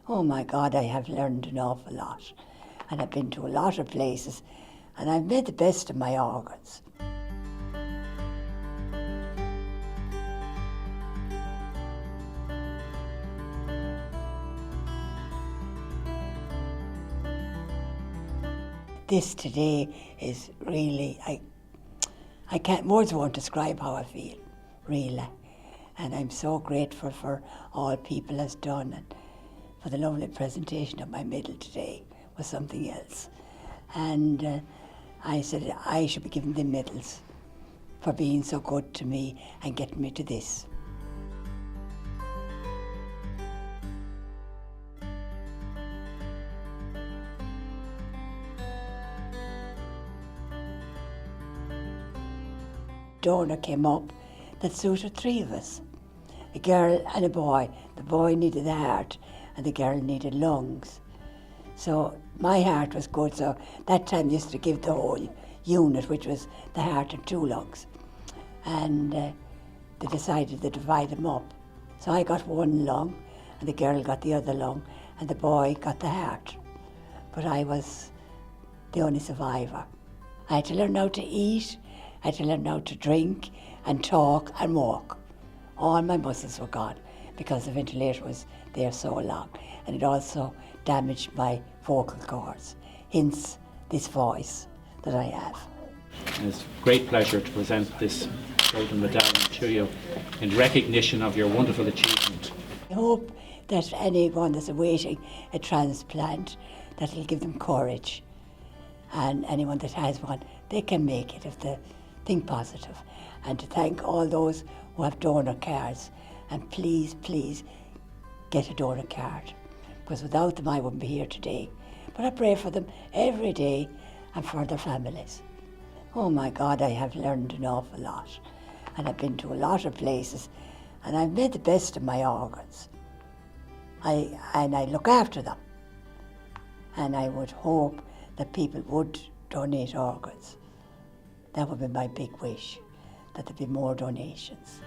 Oh my God, I have learned an awful lot. And I've been to a lot of places, and I've made the best of my organs. This today is really, I can't, words won't describe how I feel, really. And I'm so grateful for all people has done, and for the lovely presentation of my medal today was something else. And I said I should be giving them medals for being so good to me and getting me to this. Donor came up that suited three of us, a girl and a boy. The boy needed the heart and the girl needed lungs. So my heart was good, so that time used to give the whole unit, which was the heart and two lungs. And they decided to divide them up. So I got one lung and the girl got the other lung and the boy got the heart. But I was the only survivor. I had to learn how to eat, I had to learn how to drink and talk and walk. All my muscles were gone because the ventilator was there so long, and it also damaged my vocal cords, hence this voice that I have. It's a great pleasure to present this golden medallion to you in recognition of your wonderful achievement. I hope that anyone that's awaiting a transplant, that it'll give them courage, and anyone that has one, they can make it if they think positive. And to thank all those who have donor cards, and please, please get a donor card, because without them I wouldn't be here today. But I pray for them every day and for their families. Oh my God, I have learned an awful lot, and I've been to a lot of places, and I've made the best of my organs. And I look after them, and I would hope that people would donate organs. That would be my big wish, that there'd be more donations.